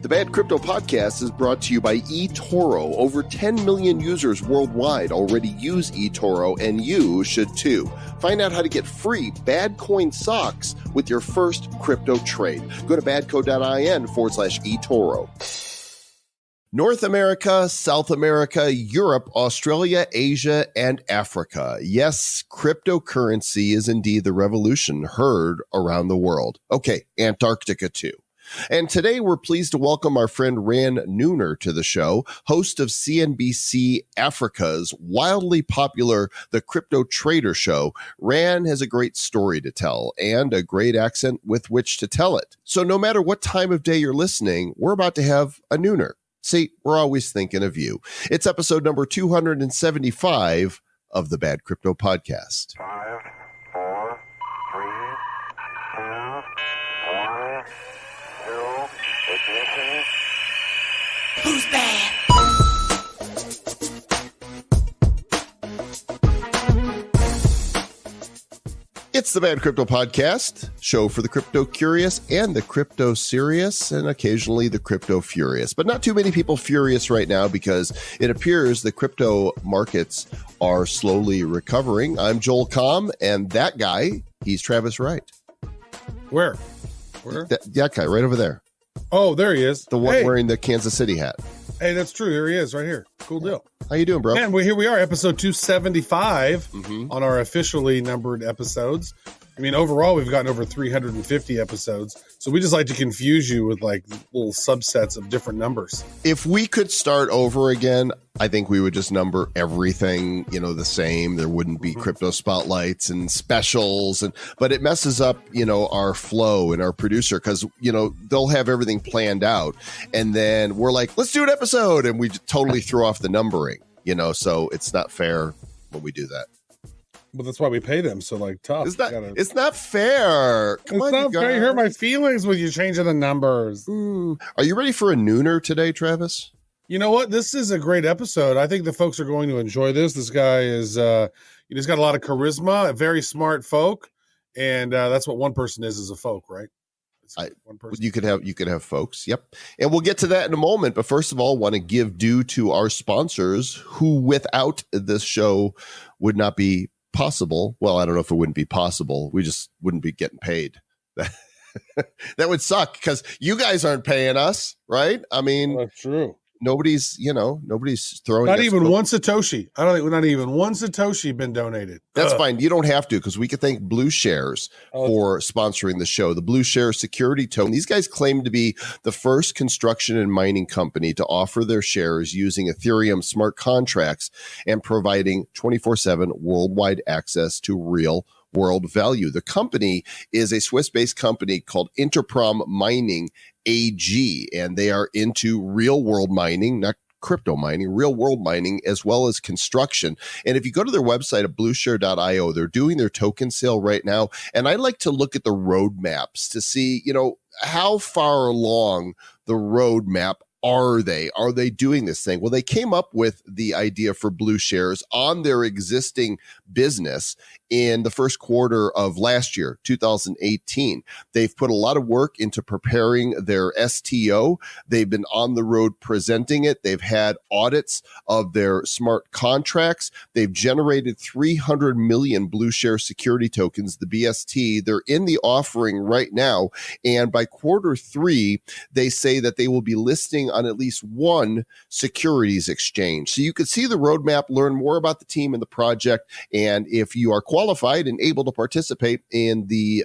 The Bad Crypto Podcast is brought to you by eToro. Over 10 million users worldwide already use eToro, and you should too. Find out how to get free Bad Coin socks with your first crypto trade. Go to badco.in/eToro. North America, South America, Europe, Australia, Asia, and Africa. Yes, cryptocurrency is indeed the revolution heard around the world. Okay, Antarctica too. And today we're pleased to welcome our friend Ran Neuner to the show, host of CNBC Africa's wildly popular The Crypto Trader Show. Ran has a great story to tell and a great accent with which to tell it. So no matter what time of day you're listening, we're about to have a Neuner. See, we're always thinking of you. It's episode number 275 of the Bad Crypto Podcast. 5, 4, 3, 2, 1, 0, ignition. Who's bad? It's the Bad Crypto Podcast, show for the crypto curious and the crypto serious, and occasionally the crypto furious. But not too many people furious right now because it appears the crypto markets are slowly recovering. I'm Joel Comm, and that guy, he's Travis Wright. Where? That guy right over there. Oh, there he is. The one wearing the Kansas City hat. Hey, that's true. Here he is, right here. Cool deal. How you doing, bro? Man, here we are, episode 275 on our officially numbered episodes. I mean, overall, we've gotten over 350 episodes. So we just like to confuse you with like little subsets of different numbers. If we could start over again, I think we would just number everything, the same. There wouldn't be crypto spotlights and specials, but it messes up, our flow and our producer because, they'll have everything planned out. And then we're like, let's do an episode. And we totally throw off the numbering, so it's not fair when we do that. But that's why we pay them. So tough. It's not fair. Come on, not fair. You hurt my feelings with you changing the numbers. Are you ready for a nooner today, Travis? You know what? This is a great episode. I think the folks are going to enjoy this. This guy is, he's got a lot of charisma, very smart folk. And that's what one person is a folk, right? One person. You could have folks. Yep. And we'll get to that in a moment. But first of all, want to give due to our sponsors who without this show would not be possible. Well, I don't know if it wouldn't be possible. We just wouldn't be getting paid. That would suck because you guys aren't paying us, right? I mean, that's true. Nobody's throwing. Not even one Satoshi. I don't think not even one Satoshi been donated. That's fine. You don't have to because we could thank Blue Shares for sponsoring the show. The Blue Shares security token. These guys claim to be the first construction and mining company to offer their shares using Ethereum smart contracts and providing 24/7 worldwide access to real world value. The company is a Swiss-based company called Interprom Mining AG, and they are into real world mining, not crypto mining, real world mining, as well as construction. And if you go to their website at blueshare.io, they're doing their token sale right now. And I like to look at the roadmaps to see, how far along the roadmap are they doing this thing? Well, they came up with the idea for Blue Shares on their existing business in the first quarter of last year, 2018. They've put a lot of work into preparing their STO. They've been on the road presenting it. They've had audits of their smart contracts. They've generated 300 million Blue Share security tokens, the BST. They're in the offering right now. And by quarter 3, they say that they will be listing on at least one securities exchange. So you can see the roadmap, learn more about the team and the project. And if you are qualified and able to participate in the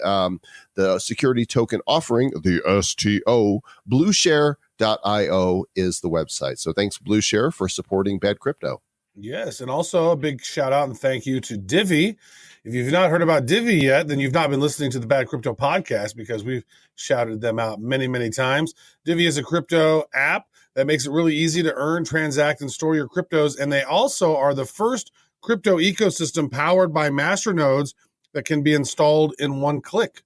security token offering, the STO, blueshare.io is the website. So thanks, Blue Share, for supporting Bad Crypto. Yes, and also a big shout out and thank you to Divi. If you've not heard about Divi yet, then you've not been listening to the Bad Crypto Podcast because we've shouted them out many, many times. Divi is a crypto app that makes it really easy to earn, transact, and store your cryptos. And they also are the first crypto ecosystem powered by masternodes that can be installed in one click.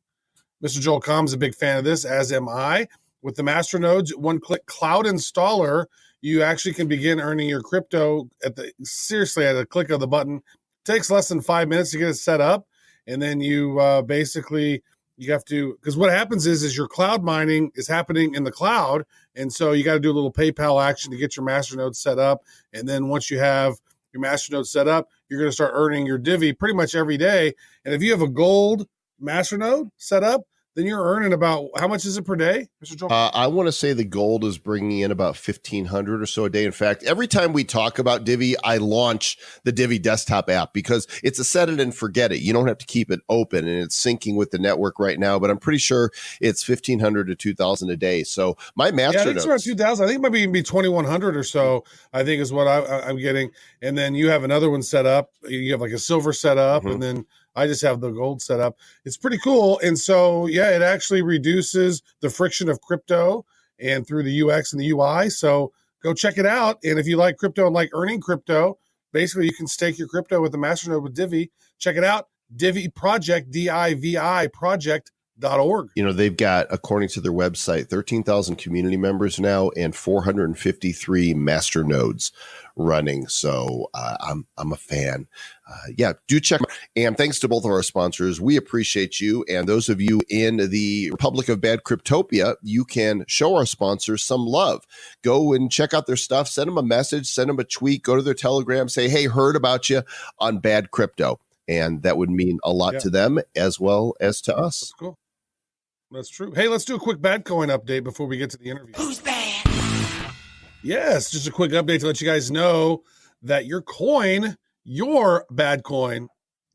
Mr. Joel Comm is a big fan of this, as am I. With the masternodes, one-click cloud installer, you actually can begin earning your crypto at a click of the button. It takes less than 5 minutes to get it set up, and then you basically You have to, because what happens is your cloud mining is happening in the cloud. And so you got to do a little PayPal action to get your masternode set up. And then once you have your masternode set up, you're going to start earning your divvy pretty much every day. And if you have a gold masternode set up, then you're earning about, how much is it per day, Mr. Joel? I want to say the gold is bringing in about 1,500 or so a day. In fact, every time we talk about Divvy, I launch the Divvy desktop app because it's a set it and forget it. You don't have to keep it open, and it's syncing with the network right now. But I'm pretty sure it's 1,500 to 2,000 a day. So my master, I think it's around 2,000. I think it might even be 2,100 or so. I think is what I'm getting. And then you have another one set up. You have like a silver set up, and then I just have the gold set up. It's pretty cool. And so, yeah, it actually reduces the friction of crypto and through the UX and the UI. So go check it out. And if you like crypto and like earning crypto, basically you can stake your crypto with the masternode with Divvy. Check it out. Divvy Project, DIVI project.org. You know, they've got, according to their website, 13,000 community members now and 453 master nodes running. So I'm a fan. Yeah, do check. And thanks to both of our sponsors. We appreciate you. And those of you in the Republic of Bad Cryptopia, you can show our sponsors some love. Go and check out their stuff. Send them a message, send them a tweet, go to their Telegram, say, hey, heard about you on Bad Crypto. And that would mean a lot to them as well as to us. That's cool. That's true. Hey, let's do a quick bad coin update before we get to the interview. Who's bad? Yes, just a quick update to let you guys know that your coin, your bad coin,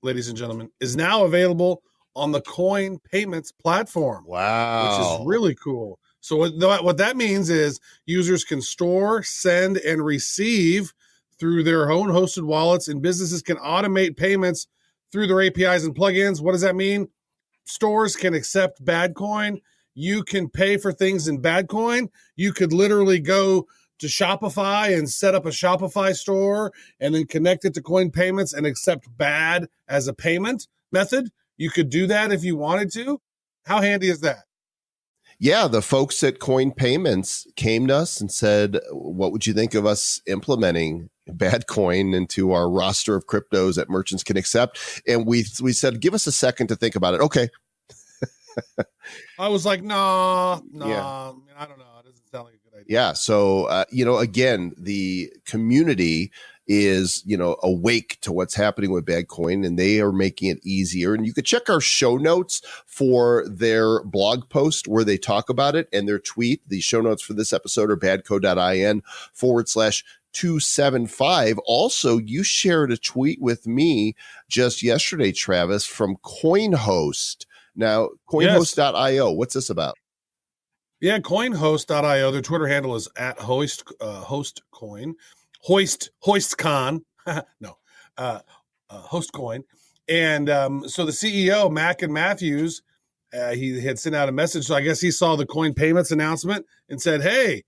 ladies and gentlemen, is now available on the Coin Payments platform. Wow. Which is really cool. So what that means is users can store, send, and receive through their own hosted wallets, and businesses can automate payments through their APIs and plugins. What does that mean? Stores can accept bad coin. You can pay for things in bad coin. You could literally go to Shopify and set up a Shopify store and then connect it to Coin Payments and accept bad as a payment method. You could do that if you wanted to. How handy is that? Yeah, the folks at Coin Payments came to us and said, what would you think of us implementing bad coin into our roster of cryptos that merchants can accept? And we said, give us a second to think about it. Okay. I was like, nah, yeah. I don't know. It doesn't sound like a good idea. Yeah. So, again, the community is, awake to what's happening with Badcoin, and they are making it easier. And you could check our show notes for their blog post where they talk about it, and their tweet. The show notes for this episode are badco.in/275. Also, you shared a tweet with me just yesterday, Travis, from CoinHost. Now, CoinHost.io, what's this about? Yeah, CoinHost.io. Their Twitter handle is at HostCoin. HoistCon. No, HostCoin. And so the CEO, Mac and Matthews, he had sent out a message. So I guess he saw the Coin Payments announcement and said, hey,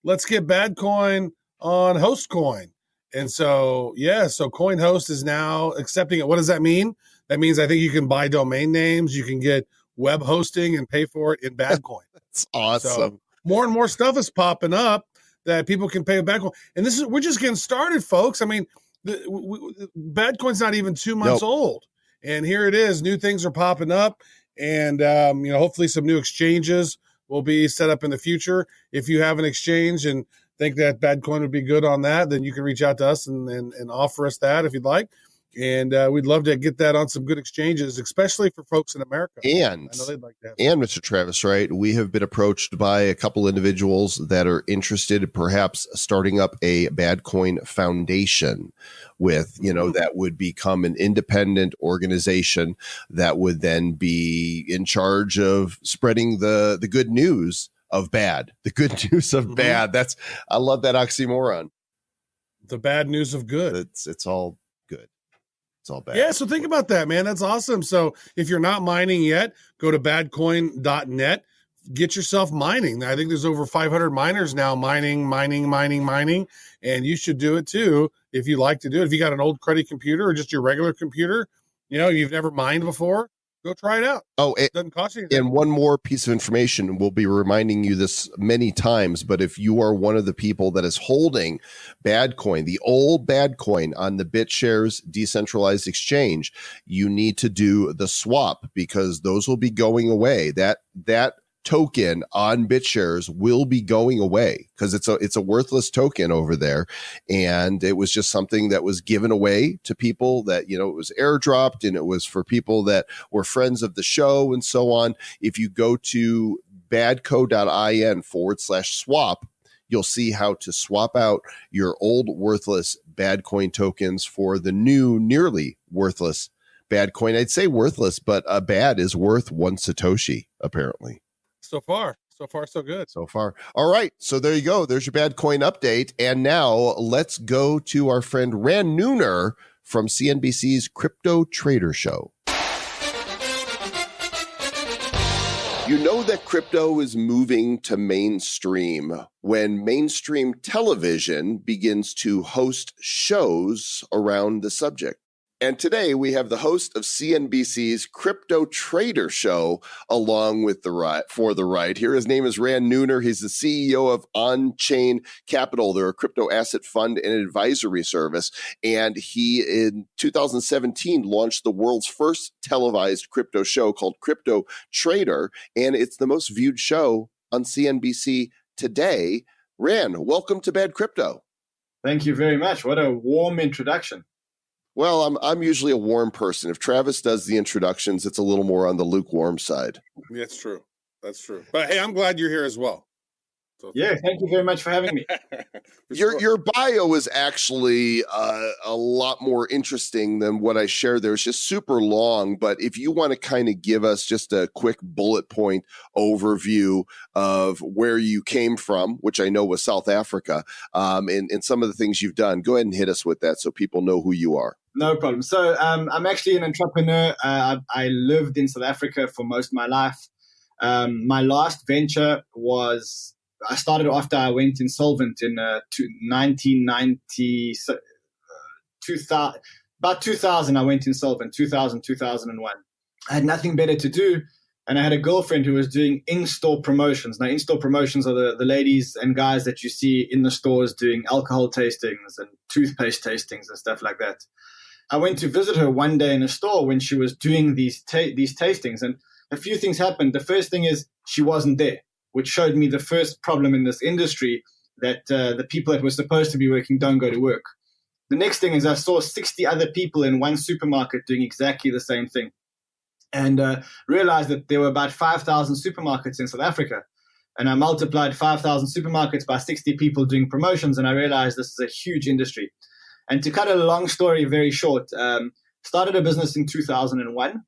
let's get Badcoin on HostCoin. And so, so CoinHost is now accepting it. What does that mean? That means I think you can buy domain names. You can get web hosting and pay for it in Badcoin. That's awesome. So more and more stuff is popping up that people can pay with Badcoin. And we're just getting started, folks. I mean, Badcoin's not even 2 months old. And here it is. New things are popping up. And, hopefully some new exchanges will be set up in the future. If you have an exchange and think that Badcoin would be good on that, then you can reach out to us and offer us that if you'd like. And we'd love to get that on some good exchanges, especially for folks in America. And I know they'd like that. And Mr. Travis, right? We have been approached by a couple individuals that are interested in perhaps starting up a Badcoin foundation with, that would become an independent organization that would then be in charge of spreading the good news of bad, the good news of bad. I love that oxymoron. The bad news of good. It's all good. It's all bad. Yeah, so think about that, man. That's awesome. So if you're not mining yet, go to badcoin.net. Get yourself mining. I think there's over 500 miners now mining, and you should do it too if you like to do it. If you got an old cruddy computer or just your regular computer, you've never mined before, Go try it out. Oh, It doesn't cost you anything. and one more piece of information, we'll be reminding you this many times, but if you are one of the people that is holding bad coin, the old bad coin on the BitShares decentralized exchange, you need to do the swap because those will be going away. That token on BitShares will be going away because it's a worthless token over there, and it was just something that was given away to people that, you know, it was airdropped, and it was for people that were friends of the show and so on. If you go to badco.in/swap, you'll see how to swap out your old worthless bad coin tokens for the new nearly worthless bad coin. I'd say worthless, but a bad is worth 1 Satoshi apparently. So far, so good. So far. All right. So there you go. There's your bad coin update. And now let's go to our friend Ran Neuner from CNBC's Crypto Trader Show. You know that crypto is moving to mainstream when mainstream television begins to host shows around the subject. And today we have the host of CNBC's Crypto Trader Show along with the ride here. His name is Ran Neuner. He's the CEO of On-Chain Capital. They're a crypto asset fund and advisory service. And he, in 2017, launched the world's first televised crypto show called Crypto Trader. And it's the most viewed show on CNBC today. Ran, welcome to Bad Crypto. Thank you very much. What a warm introduction. Well, I'm usually a warm person. If Travis does the introductions, it's a little more on the lukewarm side. That's true. That's true. But hey, I'm glad you're here as well. So yeah, thank you very much for having me. Your bio is actually a lot more interesting than what I shared there. It's just super long, but if you want to kind of give us just a quick bullet point overview of where you came from, which I know was South Africa, and some of the things you've done, go ahead and hit us with that so people know who you are. No problem. So I'm actually an entrepreneur. I lived in South Africa for most of my life. My last venture was, I started after I went insolvent in 1990, about 2000, I went insolvent, 2001. I had nothing better to do, and I had a girlfriend who was doing in-store promotions. Now, in-store promotions are the ladies and guys that you see in the stores doing alcohol tastings and toothpaste tastings and stuff like that. I went to visit her one day in a store when she was doing these tastings, and a few things happened. The first thing is she wasn't there, which showed me the first problem in this industry, that the people that were supposed to be working don't go to work. The next thing is I saw 60 other people in one supermarket doing exactly the same thing, and realized that there were about 5,000 supermarkets in South Africa. And I multiplied 5,000 supermarkets by 60 people doing promotions, and I realized this is a huge industry. And to cut a long story very short, started a business in 2001.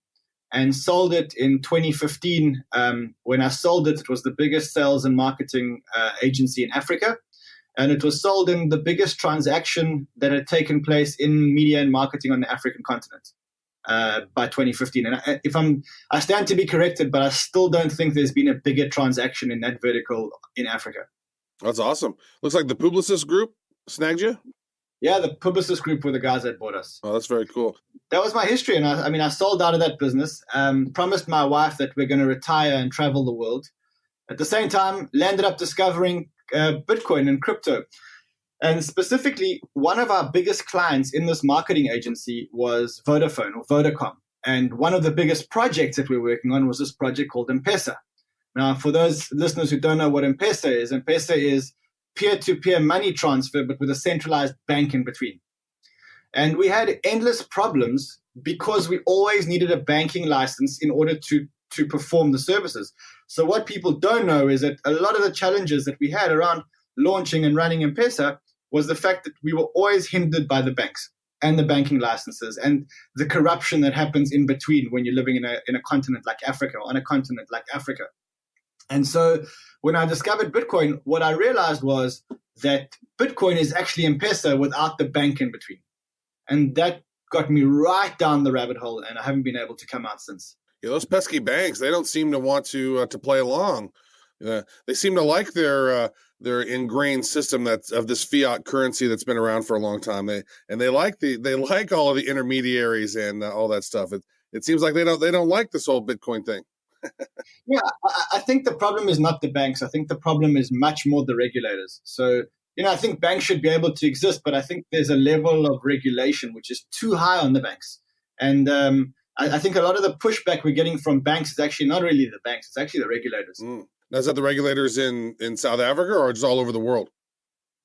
And sold it in 2015. When I sold it, it was the biggest sales and marketing agency in Africa. And it was sold in the biggest transaction that had taken place in media and marketing on the African continent by 2015. And I stand to be corrected, but I still don't think there's been a bigger transaction in that vertical in Africa. That's awesome. Looks like the Publicis Group snagged you? Yeah, the Publicis Group were the guys that bought us. Oh, that's very cool. That was my history. And I sold out of that business, promised my wife that we're going to retire and travel the world. At the same time, landed up discovering Bitcoin and crypto. And specifically, one of our biggest clients in this marketing agency was Vodafone or Vodacom. And one of the biggest projects that we're working on was this project called M-Pesa. Now, for those listeners who don't know what M-Pesa is peer-to-peer money transfer, but with a centralized bank in between. And we had endless problems because we always needed a banking license in order to perform the services. So what people don't know is that a lot of the challenges that we had around launching and running M-Pesa was the fact that we were always hindered by the banks and the banking licenses and the corruption that happens in between when you're living in a continent like Africa, or on a continent like Africa. And so when I discovered Bitcoin, what I realized was that Bitcoin is actually M-Pesa without the bank in between. And that got me right down the rabbit hole, and I haven't been able to come out since. Yeah, those pesky banks, they don't seem to want to play along. They seem to like their ingrained system that's of this fiat currency that's been around for a long time. They like all of the intermediaries and all that stuff. it seems like they don't like this whole Bitcoin thing. Yeah, I think the problem is not the banks. I think the problem is much more the regulators. So, I think banks should be able to exist, but I think there's a level of regulation which is too high on the banks. And I think a lot of the pushback we're getting from banks is actually not really the banks, it's actually the regulators. Now, is that the regulators in South Africa or just all over the world?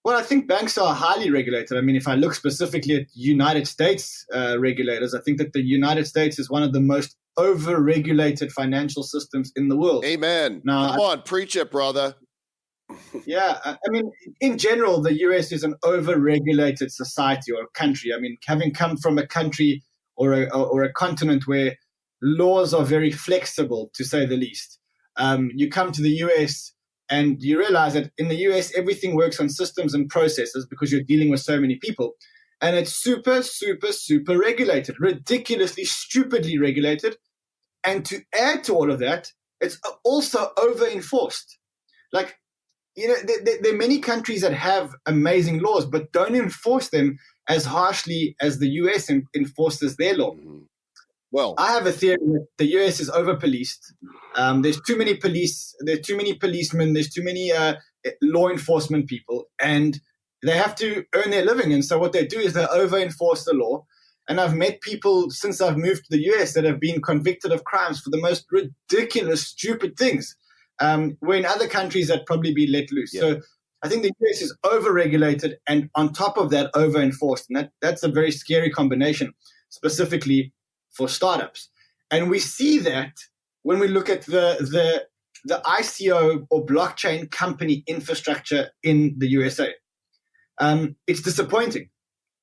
Well, I think banks are highly regulated. I mean, if I look specifically at United States regulators, I think that the United States is one of the most over-regulated financial systems in the world. Amen. Now, come on, preach it, brother. Yeah, I mean, in general, the US is an over-regulated society or country. I mean, having come from a country or a continent where laws are very flexible, to say the least, you come to the US and you realize that in the US, everything works on systems and processes because you're dealing with so many people. And it's super, super, super regulated, ridiculously, stupidly regulated. And to add to all of that, it's also over-enforced. Like, there are many countries that have amazing laws, but don't enforce them as harshly as the US enforces their law. Well, I have a theory that the US is over-policed. There's too many police. There's too many policemen. There's too many law enforcement people, and they have to earn their living. And so what they do is they over-enforce the law. And I've met people since I've moved to the US that have been convicted of crimes for the most ridiculous, stupid things, where in other countries that'd probably be let loose. Yeah. So I think the US is over-regulated and on top of that, over-enforced. And that's a very scary combination, specifically for startups. And we see that when we look at the ICO or blockchain company infrastructure in the USA. It's disappointing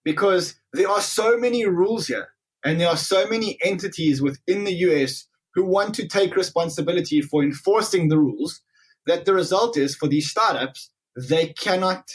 because there are so many rules here and there are so many entities within the US who want to take responsibility for enforcing the rules that the result is for these startups, they cannot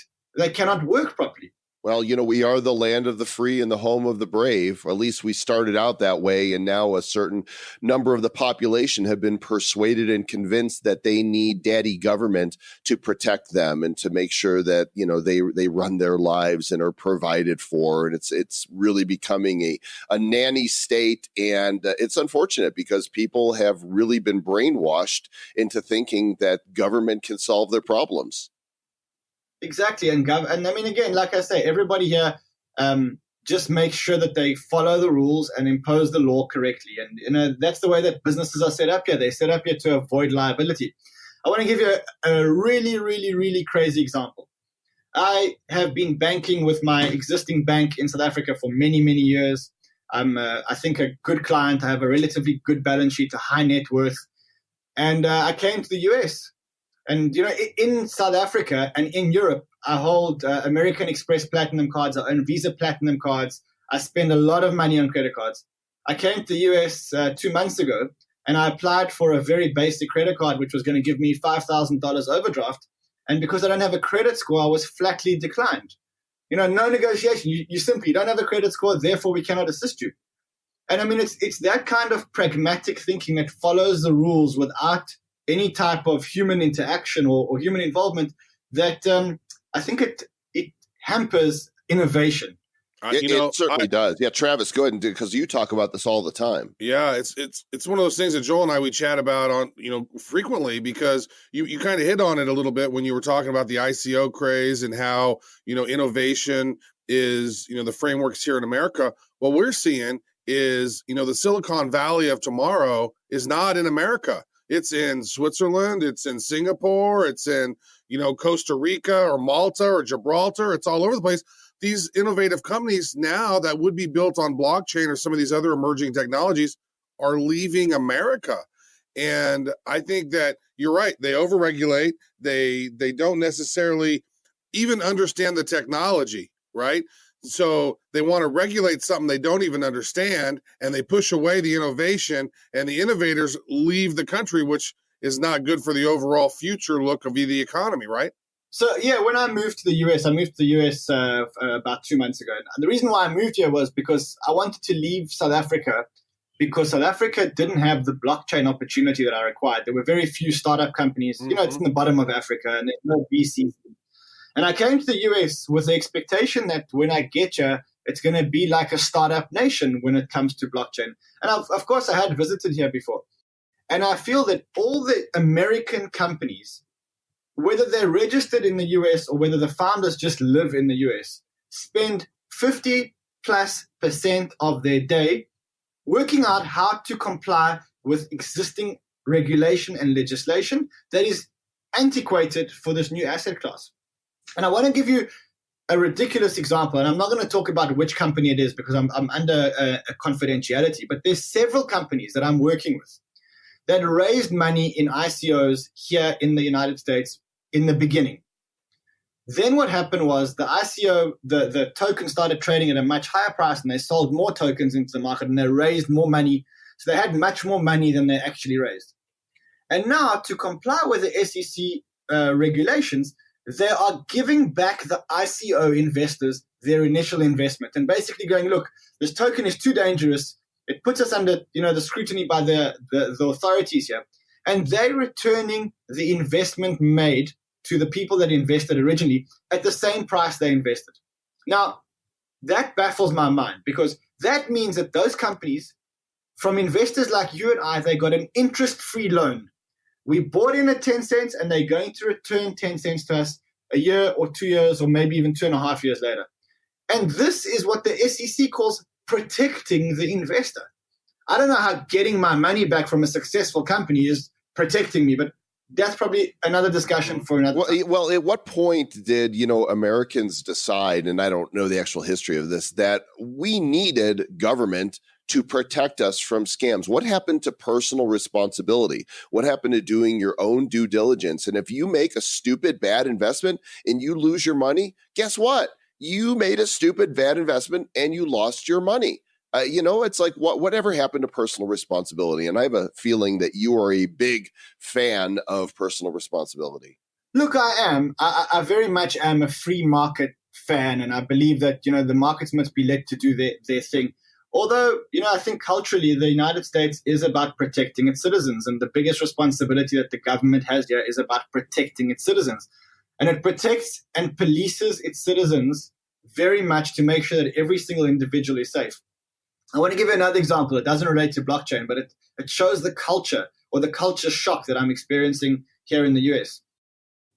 work properly. Well, we are the land of the free and the home of the brave. Or at least we started out that way. And now a certain number of the population have been persuaded and convinced that they need daddy government to protect them and to make sure that, they run their lives and are provided for. And it's really becoming a nanny state. And it's unfortunate because people have really been brainwashed into thinking that government can solve their problems. Exactly. And I mean, again, like I say, everybody here just makes sure that they follow the rules and impose the law correctly. And, that's the way that businesses are set up here. They're set up here to avoid liability. I want to give you a really, really, really crazy example. I have been banking with my existing bank in South Africa for many, many years. I'm, I think, a good client. I have a relatively good balance sheet, a high net worth. And I came to the US. And, in South Africa and in Europe, I hold American Express Platinum cards. I own Visa Platinum cards. I spend a lot of money on credit cards. I came to the US 2 months ago, and I applied for a very basic credit card, which was going to give me $5,000 overdraft. And because I don't have a credit score, I was flatly declined. No negotiation. You simply don't have a credit score, therefore we cannot assist you. And I mean, it's that kind of pragmatic thinking that follows the rules without any type of human interaction or human involvement that I think it hampers innovation. It certainly does. Yeah, Travis, go ahead and do, because you talk about this all the time. Yeah, it's one of those things that Joel and I, we chat about on, frequently, because you kind of hit on it a little bit when you were talking about the ICO craze and how, innovation is, the frameworks here in America. What we're seeing is, the Silicon Valley of tomorrow is not in America. It's in Switzerland, it's in Singapore, it's in, Costa Rica or Malta or Gibraltar. It's all over the place. These innovative companies now that would be built on blockchain or some of these other emerging technologies are leaving America. And I think that you're right. They overregulate. They don't necessarily even understand the technology, right? So they want to regulate something they don't even understand, and they push away the innovation, and the innovators leave the country, which is not good for the overall future look of the economy, right? So, yeah, when I moved to the US, about 2 months ago. And the reason why I moved here was because I wanted to leave South Africa because South Africa didn't have the blockchain opportunity that I required. There were very few startup companies. Mm-hmm. It's in the bottom of Africa, and there's no VCs. And I came to the US with the expectation that when I get here, It's going to be like a startup nation when it comes to blockchain. And of course, I had visited here before. And I feel that all the American companies, whether they're registered in the US or whether the founders just live in the US, spend 50+% of their day working out how to comply with existing regulation and legislation that is antiquated for this new asset class. And I want to give you a ridiculous example, and I'm not going to talk about which company it is because I'm under a confidentiality, but there's several companies that I'm working with that raised money in ICOs here in the United States in the beginning. Then what happened was the ICO, the token started trading at a much higher price, and they sold more tokens into the market, and they raised more money. So they had much more money than they actually raised. And now, to comply with the SEC regulations, they are giving back the ICO investors their initial investment and basically going, look, this token is too dangerous. It puts us under, the scrutiny by the authorities here. And they're returning the investment made to the people that invested originally at the same price they invested. Now, that baffles my mind because that means that those companies, from investors like you and I, they got an interest-free loan. We bought in at 10 cents and they're going to return 10 cents to us a year or 2 years or maybe even 2.5 years later. And this is what the SEC calls protecting the investor. I don't know how getting my money back from a successful company is protecting me, but that's probably another discussion for another time. Well, at what point did, Americans decide, and I don't know the actual history of this, that we needed government to protect us from scams? What happened to personal responsibility? What happened to doing your own due diligence? And if you make a stupid, bad investment and you lose your money, guess what? You made a stupid, bad investment and you lost your money. It's like whatever happened to personal responsibility? And I have a feeling that you are a big fan of personal responsibility. Look, I am. I very much am a free market fan, and I believe that, the markets must be let to do their thing. Although, I think culturally the United States is about protecting its citizens, and the biggest responsibility that the government has here is about protecting its citizens. And it protects and polices its citizens very much to make sure that every single individual is safe. I want to give you another example. It doesn't relate to blockchain, but it shows the culture or the culture shock that I'm experiencing here in the US.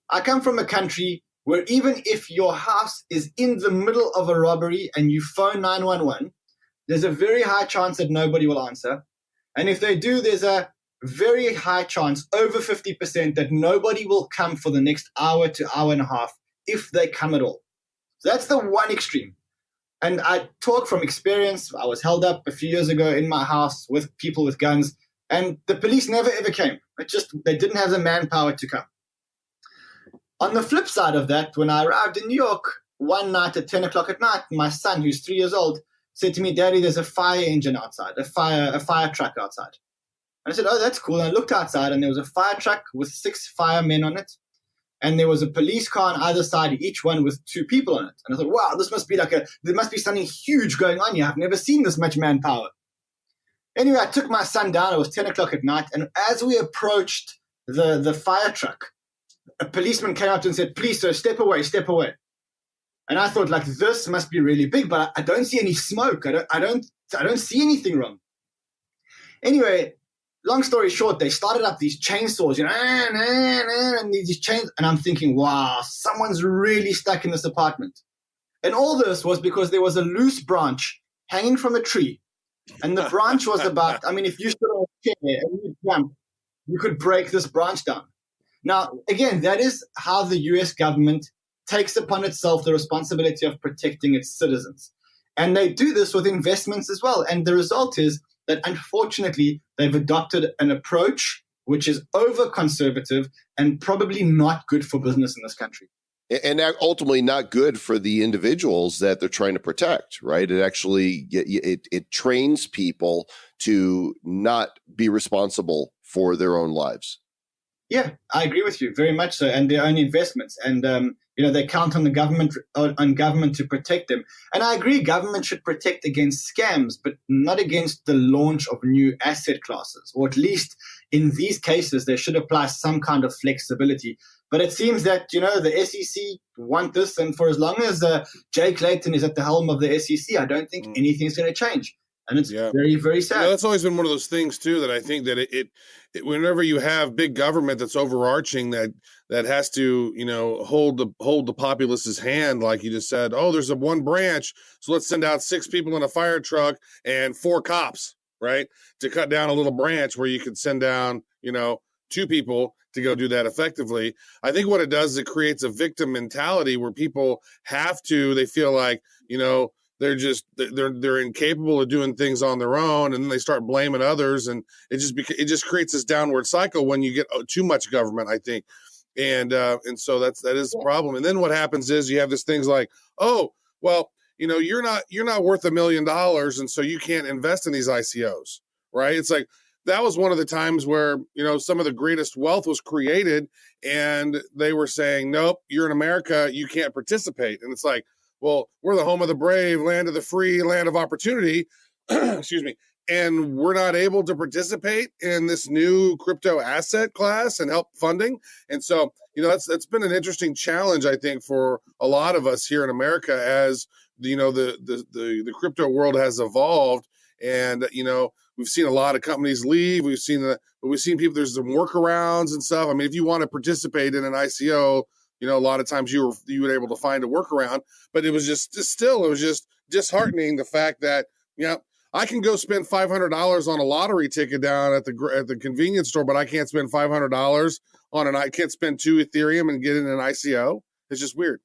I come from a country where even if your house is in the middle of a robbery and you phone 911, there's a very high chance that nobody will answer. And if they do, there's a very high chance, over 50%, that nobody will come for the next hour to hour and a half if they come at all. So that's the one extreme. And I talk from experience. I was held up a few years ago in my house with people with guns, and the police never ever came. They didn't have the manpower to come. On the flip side of that, when I arrived in New York one night at 10 o'clock at night, my son, who's 3 years old, said to me, "Daddy, there's a fire engine outside, a fire truck outside." And I said, "Oh, that's cool." And I looked outside, and there was a fire truck with 6 firemen on it. And there was a police car on either side, each one with 2 people on it. And I thought, wow, this must be there must be something huge going on here. I've never seen this much manpower. Anyway, I took my son down. It was 10 o'clock at night. And as we approached the fire truck, a policeman came up to and said, "Please, sir, step away, step away." And I thought, this must be really big, but I don't see any smoke. I don't see anything wrong. Anyway, long story short, they started up these chainsaws, and these chains, and I'm thinking, wow, someone's really stuck in this apartment. And all this was because there was a loose branch hanging from a tree, and the branch was about, if you stood on a chair and you jump, you could break this branch down. Now, again, that is how the US government takes upon itself the responsibility of protecting its citizens. And they do this with investments as well. And the result is that, unfortunately, they've adopted an approach which is over-conservative and probably not good for business in this country. And ultimately not good for the individuals that they're trying to protect, right? It actually, it trains people to not be responsible for their own lives. Yeah, I agree with you very much so, and their own investments. And, they count on the government, to protect them. And I agree, government should protect against scams, but not against the launch of new asset classes. Or at least in these cases, they should apply some kind of flexibility But it seems that, the SEC want this. And for as long as Jay Clayton is at the helm of the SEC, I don't think anything's going to change. And it's very, very sad. That's always been one of those things, too, that I think that it whenever you have big government that's overarching that has to, hold the populace's hand, like you just said, oh, there's one branch, so let's send out 6 people in a fire truck and 4 cops, right, to cut down a little branch where you could send down, 2 people to go do that effectively. I think what it does is it creates a victim mentality where people they feel like, they're incapable of doing things on their own, and then they start blaming others, and it just creates this downward cycle when you get too much government, I think, and so that is the problem. And then what happens is you have these things like, oh, well, you're not worth $1 million, and so you can't invest in these ICOs, right? It's like that was one of the times where some of the greatest wealth was created, and they were saying, nope, you're in America, you can't participate, and it's like, well, we're the home of the brave, land of the free, land of opportunity, excuse me, and we're not able to participate in this new crypto asset class and help funding. And so, that's been an interesting challenge, I think, for a lot of us here in America as, the crypto world has evolved. And, we've seen a lot of companies leave. We've seen people, there's some workarounds and stuff. I mean, if you want to participate in an ICO, a lot of times you were able to find a workaround, but it was just disheartening the fact that, I can go spend $500 on a lottery ticket down at the convenience store, but I can't spend $500 I can't spend 2 Ethereum and get in an ICO. It's just weird.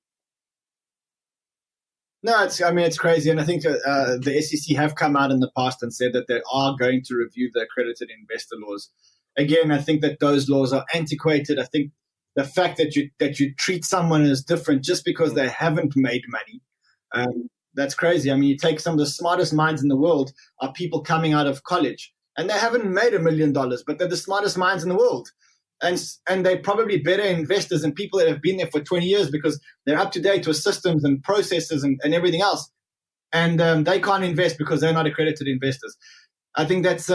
No, it's crazy. And I think the SEC have come out in the past and said that they are going to review the accredited investor laws. Again, I think that those laws are antiquated. I think the fact that you treat someone as different just because they haven't made money, that's crazy. I mean, you take some of the smartest minds in the world are people coming out of college, and they haven't made $1 million, but they're the smartest minds in the world. And they're probably better investors than people that have been there for 20 years because they're up to date with systems and processes and everything else. And they can't invest because they're not accredited investors. I think that's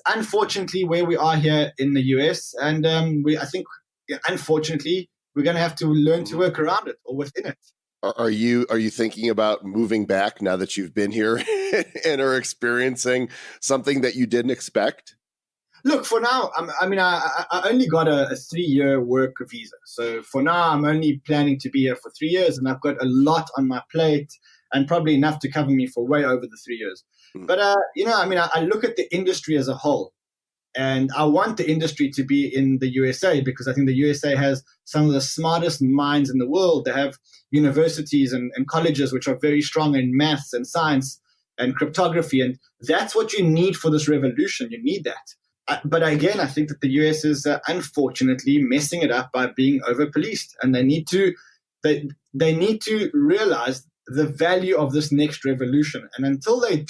unfortunately where we are here in the US. And I think, unfortunately, we're going to have to learn to work around it or within it. Are you thinking about moving back now that you've been here and are experiencing something that you didn't expect? Look, for now, I only got a 3-year work visa. So for now, I'm only planning to be here for 3 years, and I've got a lot on my plate and probably enough to cover me for way over the 3 years. But, I look at the industry as a whole, and I want the industry to be in the USA because I think the USA has some of the smartest minds in the world. They have universities and colleges which are very strong in maths and science and cryptography, and that's what you need for this revolution. You need that. But again, I think that the US is unfortunately messing it up by being over-policed, and they need to realize the value of this next revolution. And until they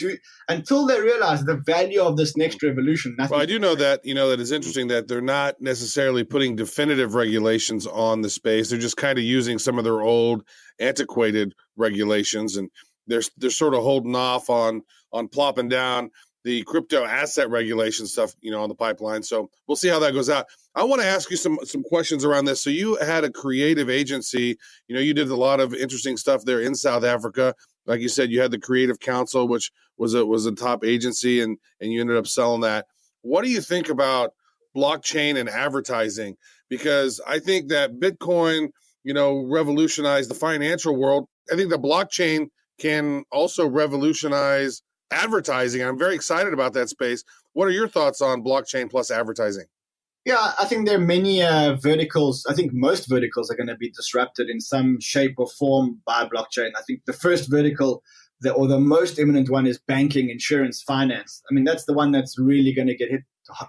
realize the value of this next revolution, well, I do know that that it's interesting that they're not necessarily putting definitive regulations on the space. They're just kind of using some of their old, antiquated regulations, and they're sort of holding off on plopping down the crypto asset regulation stuff, on the pipeline. So we'll see how that goes out. I want to ask you some questions around this. So you had a creative agency, you did a lot of interesting stuff there in South Africa. Like you said, you had the Creative Council, which was a top agency, and you ended up selling that. What do you think about blockchain and advertising? Because I think that Bitcoin, revolutionized the financial world. I think the blockchain can also revolutionize advertising. I'm very excited about that space. What are your thoughts on blockchain plus advertising? Yeah, I think there are many verticals. I think most verticals are going to be disrupted in some shape or form by blockchain. I think the first vertical, or the most imminent one, is banking, insurance, finance. I mean, that's the one that's really going to get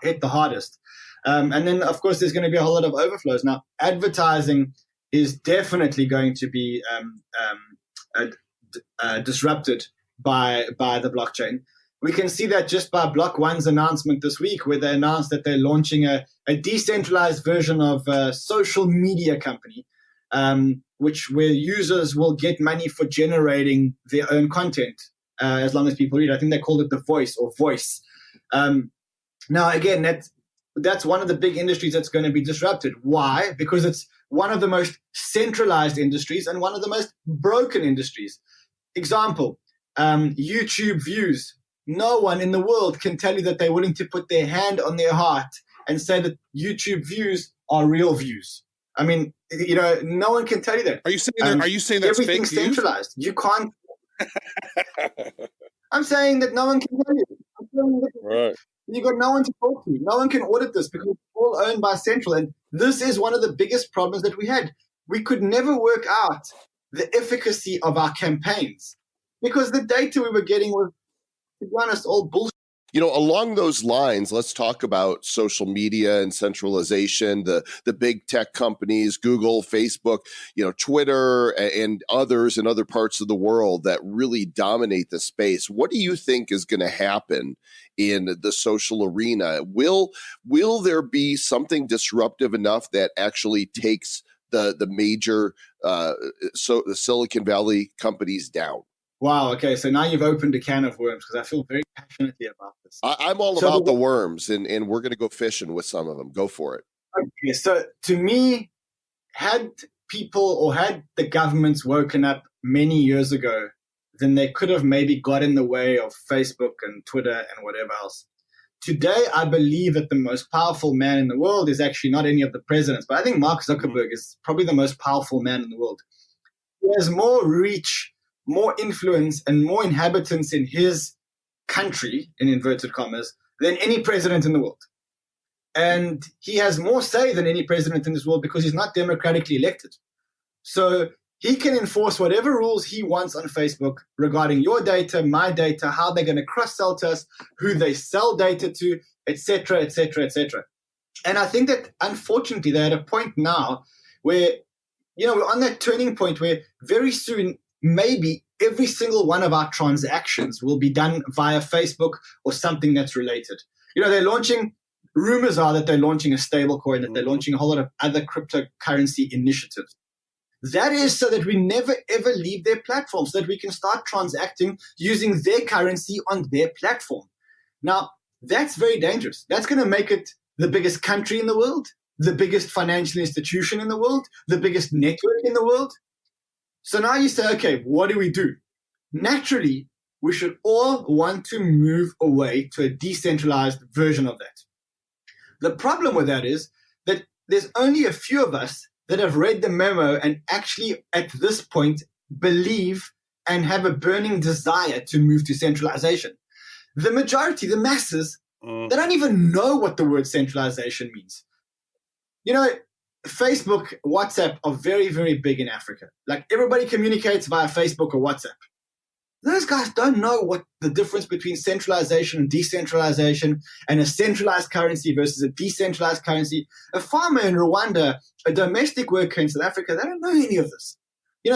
hit the hardest. And then, of course, there's going to be a whole lot of overflows. Now, advertising is definitely going to be disrupted by the blockchain. We can see that just by Block One's announcement this week, where they announced that they're launching a decentralized version of a social media company, where users will get money for generating their own content as long as people read. I think they called it The Voice or Voice. Now, again, that's one of the big industries that's going to be disrupted. Why? Because it's one of the most centralized industries and one of the most broken industries. Example, YouTube views. No one in the world can tell you that they're willing to put their hand on their heart and say that YouTube views are real views. I mean, no one can tell you that. Are you saying that's everything's fake centralized? You can't. I'm saying that no one can tell you. I'm saying that right. You got no one to talk to. No one can audit this because it's all owned by Central. And this is one of the biggest problems that we had. We could never work out the efficacy of our campaigns because the data we were getting was, to be honest, all bullshit. Along those lines, let's talk about social media and centralization, the big tech companies, Google, Facebook, Twitter, and others in other parts of the world that really dominate the space. What do you think is going to happen in the social arena? Will there be something disruptive enough that actually takes the major the Silicon Valley companies down? Wow. Okay. So now you've opened a can of worms because I feel very passionately about this. I'm all about the worms, and we're going to go fishing with some of them. Go for it. Okay. So to me, had people or had the governments woken up many years ago, then they could have maybe got in the way of Facebook and Twitter and whatever else. Today, I believe that the most powerful man in the world is actually not any of the presidents, but I think Mark Zuckerberg is probably the most powerful man in the world. He has more reach, more influence, and more inhabitants in his country, in inverted commas, than any president in the world. And he has more say than any president in this world because he's not democratically elected. So he can enforce whatever rules he wants on Facebook regarding your data, my data, how they're going to cross-sell to us, who they sell data to, etc., etc., etc. And I think that, unfortunately, they're at a point now where, we're on that turning point where very soon, maybe every single one of our transactions will be done via Facebook or something that's related. Rumors are that they're launching a stable coin, that they're launching a whole lot of other cryptocurrency initiatives. That is so that we never, ever leave their platform, so that we can start transacting using their currency on their platform. Now, that's very dangerous. That's going to make it the biggest country in the world, the biggest financial institution in the world, the biggest network in the world. So now you say, okay, what do we do? Naturally, we should all want to move away to a decentralized version of that. The problem with that is that there's only a few of us that have read the memo and actually at this point believe and have a burning desire to move to centralization. The majority, the masses, they don't even know what the word centralization means. Facebook, WhatsApp are very, very big in Africa. Like, everybody communicates via Facebook or WhatsApp. Those guys don't know what the difference between centralization and decentralization and a centralized currency versus a decentralized currency. A farmer in Rwanda, a domestic worker in South Africa, they don't know any of this.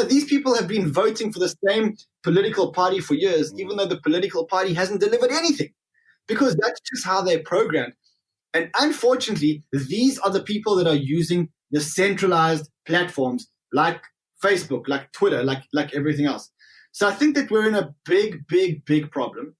These people have been voting for the same political party for years, even though the political party hasn't delivered anything, because that's just how they're programmed. And unfortunately, these are the people that are using the centralized platforms like Facebook, like Twitter, like everything else. So I think that we're in a big, big, big problem.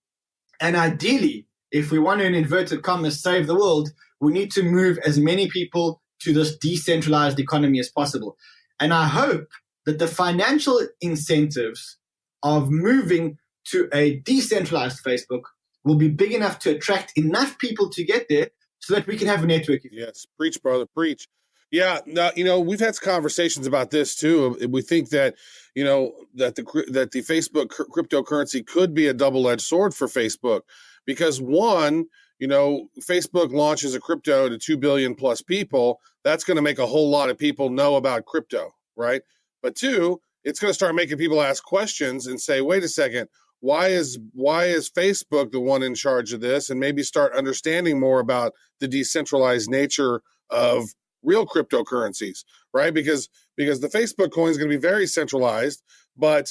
And ideally, if we want to, in inverted commas, save the world, we need to move as many people to this decentralized economy as possible. And I hope that the financial incentives of moving to a decentralized Facebook will be big enough to attract enough people to get there so that we can have a network. Yes, preach, brother, preach. Yeah, no, we've had conversations about this too. We think that, that the Facebook cryptocurrency could be a double-edged sword for Facebook because, one, Facebook launches a crypto to 2 billion plus people. That's going to make a whole lot of people know about crypto, right? But two, it's going to start making people ask questions and say, wait a second, why is Facebook the one in charge of this? And maybe start understanding more about the decentralized nature of real cryptocurrencies, right? Because the Facebook coin is going to be very centralized, but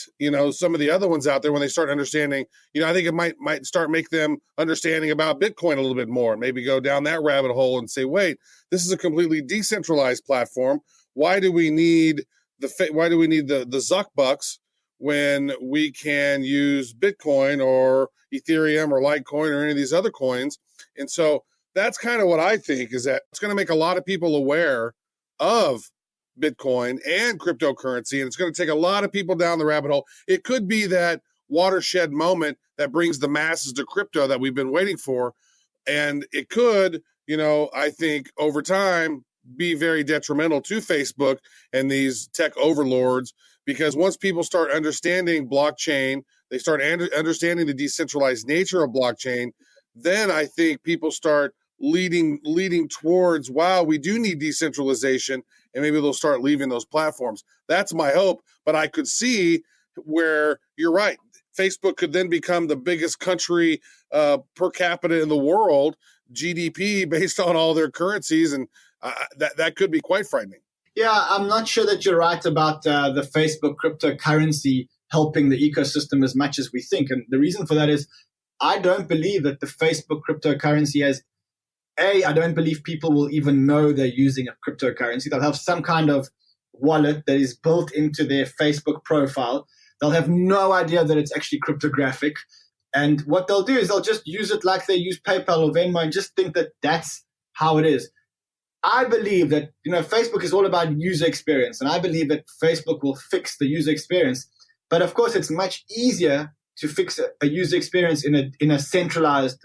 some of the other ones out there, when they start understanding, I think it might start make them understanding about Bitcoin a little bit more. Maybe go down that rabbit hole and say, wait, this is a completely decentralized platform. Why do we need the Zuck bucks when we can use Bitcoin or Ethereum or Litecoin or any of these other coins? And so that's kind of what I think, is that it's going to make a lot of people aware of Bitcoin and cryptocurrency, and it's going to take a lot of people down the rabbit hole. It could be that watershed moment that brings the masses to crypto that we've been waiting for. And it could, I think over time be very detrimental to Facebook and these tech overlords, because once people start understanding blockchain, they start understanding the decentralized nature of blockchain, then I think people start leading towards, wow, we do need decentralization, and maybe they'll start leaving those platforms. That's my hope. But I could see where you're right. Facebook could then become the biggest country per capita in the world, GDP, based on all their currencies, and that could be quite frightening. Yeah, I'm not sure that you're right about the Facebook cryptocurrency helping the ecosystem as much as we think. And the reason for that is I don't believe that the Facebook cryptocurrency has, I don't believe people will even know they're using a cryptocurrency. They'll have some kind of wallet that is built into their Facebook profile. They'll have no idea that it's actually cryptographic. And what they'll do is they'll just use it like they use PayPal or Venmo and just think that that's how it is. I believe that, Facebook is all about user experience, and I believe that Facebook will fix the user experience. But of course, it's much easier to fix a user experience in a centralized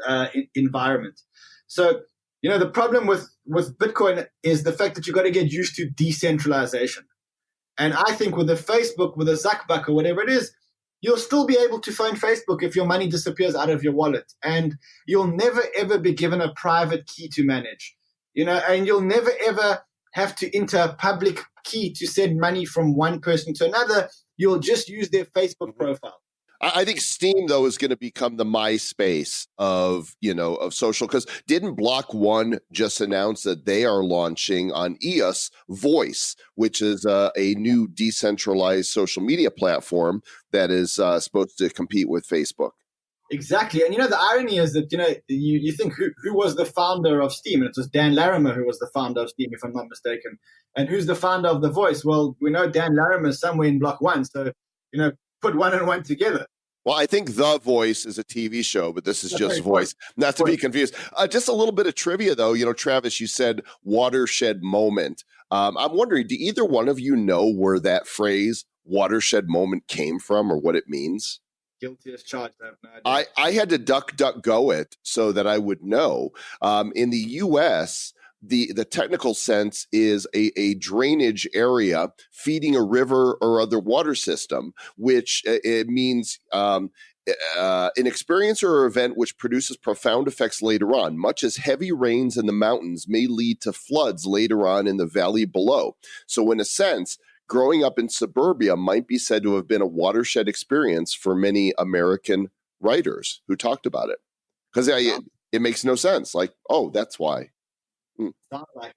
environment. So, the problem with Bitcoin is the fact that you've got to get used to decentralization. And I think with a Facebook, with a Zuckbuck or whatever it is, you'll still be able to phone Facebook if your money disappears out of your wallet. And you'll never, ever be given a private key to manage. And you'll never, ever have to enter a public key to send money from one person to another. You'll just use their Facebook profile. I think Steam, though, is going to become the MySpace of social, because didn't Block One just announce that they are launching on EOS Voice, which is a new decentralized social media platform that is supposed to compete with Facebook? Exactly. And, the irony is that, you think who was the founder of Steam? And it was Dan Larimer who was the founder of Steam, if I'm not mistaken. And who's the founder of The Voice? Well, we know Dan Larimer is somewhere in Block One. So, put one and one together. Well, I think The Voice is a TV show, but this is just Voice. Not to be confused. Just a little bit of trivia, though. Travis, you said watershed moment. I'm wondering, do either one of you know where that phrase watershed moment came from or what it means? Guilty as charged. I have no idea. I had to DuckDuckGo it so that I would know. In the U.S., the technical sense is a drainage area feeding a river or other water system, which it means an experience or event which produces profound effects later on, much as heavy rains in the mountains may lead to floods later on in the valley below. So in a sense, growing up in suburbia might be said to have been a watershed experience for many American writers who talked about it. Because it makes no sense. Like, oh, that's why. Sounds like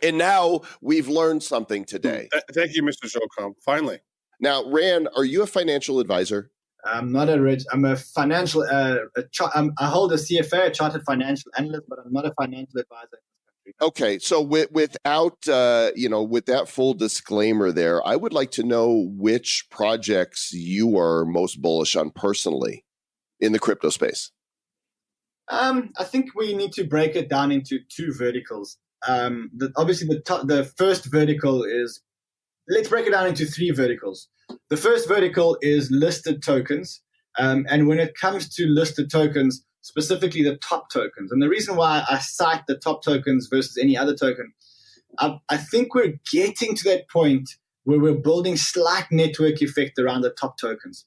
it. And now we've learned something today. Thank you, Mr. Showcom. Finally. Now, Ran, are you a financial advisor? I'm not I'm a financial, I hold a CFA, a chartered financial analyst, but I'm not a financial advisor. Okay, so without with that full disclaimer there, I would like to know which projects you are most bullish on personally in the crypto space. I think we need to break it down into two verticals. Obviously, the first vertical is, let's break it down into three verticals. The first vertical is listed tokens. And when it comes to listed tokens, specifically the top tokens, and the reason why I cite the top tokens versus any other token, I think we're getting to that point where we're building slight network effect around the top tokens.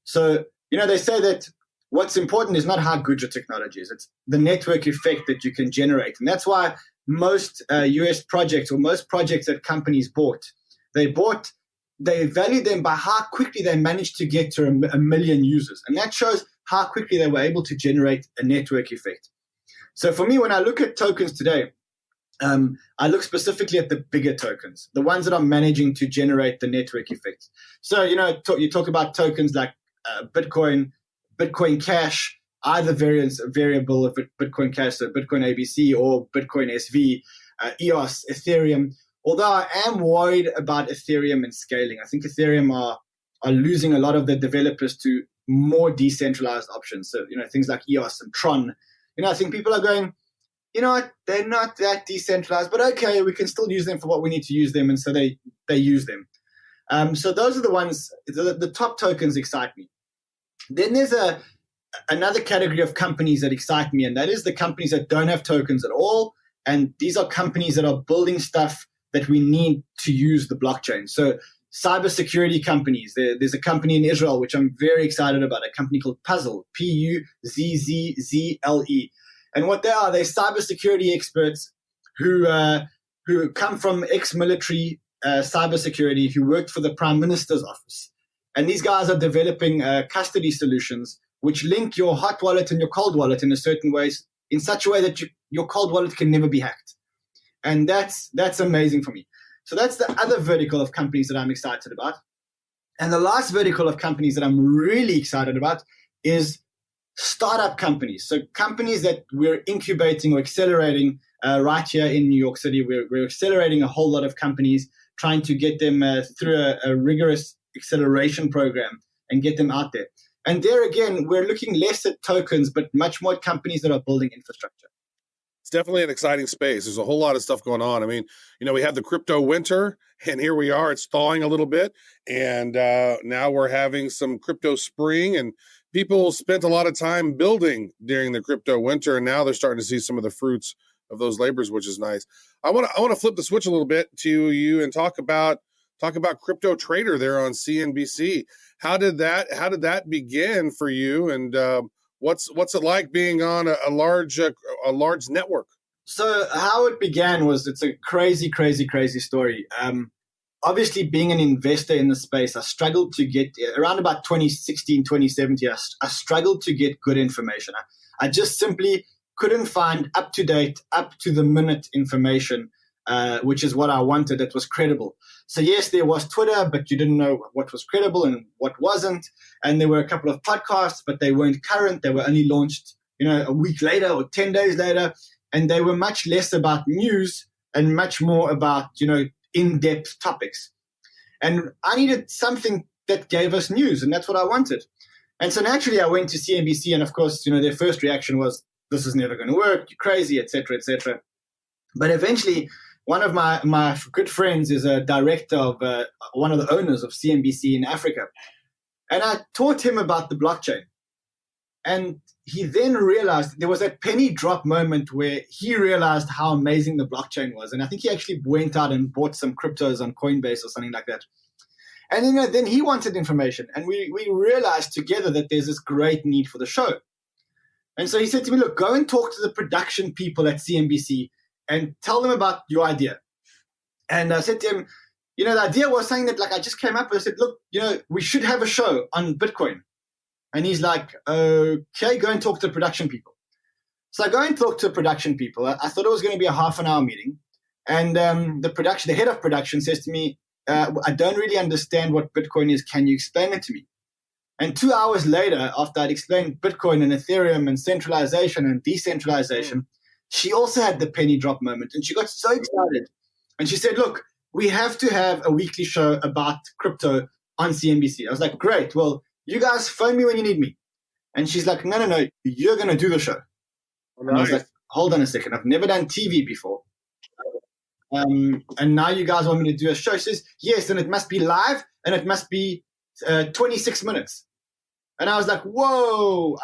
So, they say that what's important is not how good your technology is. It's the network effect that you can generate. And that's why most US projects, or most projects that companies they valued them by how quickly they managed to get to a million users. And that shows how quickly they were able to generate a network effect. So for me, when I look at tokens today, I look specifically at the bigger tokens, the ones that are managing to generate the network effect. So, you talk about tokens like Bitcoin Cash, either variable of Bitcoin Cash, so Bitcoin ABC or Bitcoin SV, EOS, Ethereum. Although I am worried about Ethereum and scaling. I think Ethereum are losing a lot of the developers to more decentralized options. So, things like EOS and Tron. I think people are going, you know what, they're not that decentralized, but okay, we can still use them for what we need to use them. And so they use them. So those are the ones, the top tokens excite me. Then there's another category of companies that excite me, and that is the companies that don't have tokens at all. And these are companies that are building stuff that we need to use the blockchain. So cybersecurity companies. There's a company in Israel, which I'm very excited about, a company called Puzzle, Puzzle. And what they are, they're cybersecurity experts who come from ex-military cybersecurity, who worked for the Prime Minister's office. And these guys are developing custody solutions which link your hot wallet and your cold wallet in a certain way, in such a way that your cold wallet can never be hacked. And that's amazing for me. So that's the other vertical of companies that I'm excited about. And the last vertical of companies that I'm really excited about is startup companies. So companies that we're incubating or accelerating right here in New York City. We're accelerating a whole lot of companies, trying to get them through a rigorous acceleration program and get them out there. And there again, we're looking less at tokens, but much more at companies that are building infrastructure. It's definitely an exciting space. There's a whole lot of stuff going on. I mean, we had the crypto winter, and here we are. It's thawing a little bit, and now we're having some crypto spring, and people spent a lot of time building during the crypto winter, and now they're starting to see some of the fruits of those labors, which is nice. I want to flip the switch a little bit to you and talk about Crypto Trader there on CNBC. How did that begin for you, and what's it like being on a large network? So how it began was, it's a crazy story. Obviously, being an investor in the space, I struggled to get, around about 2016, 2017, I struggled to get good information. I just simply couldn't find up-to-date, up-to-the-minute information, which is what I wanted that was credible. So yes, there was Twitter, but you didn't know what was credible and what wasn't. And there were a couple of podcasts, but they weren't current. They were only launched, a week later or 10 days later. And they were much less about news and much more about, in-depth topics. And I needed something that gave us news, and that's what I wanted. And so naturally I went to CNBC, and of course, their first reaction was, this is never going to work, you're crazy, et cetera, et cetera. But eventually, one of my good friends is a director of one of the owners of CNBC in Africa. And I taught him about the blockchain. And he then realized, there was that penny drop moment where he realized how amazing the blockchain was. And I think he actually went out and bought some cryptos on Coinbase or something like that. And then he wanted information. And we realized together that there's this great need for the show. And so he said to me, look, go and talk to the production people at CNBC and tell them about your idea. And I said to him, the idea was something that I just came up with. I said, look, we should have a show on Bitcoin. And he's like, okay, go and talk to the production people. So I go and talk to the production people. I thought it was going to be a half-an-hour meeting. And the head of production says to me, I don't really understand what Bitcoin is. Can you explain it to me? And 2 hours later, after I'd explained Bitcoin and Ethereum and centralization and decentralization, she also had the penny drop moment. And she got so excited. And she said, look, we have to have a weekly show about crypto on CNBC. I was like, great. Well, you guys phone me when you need me. And she's like, no, you're going to do the show. And I was like, hold on a second. I've never done TV before. And now you guys want me to do a show. She says, yes, and it must be live and it must be 26 minutes. And I was like, whoa,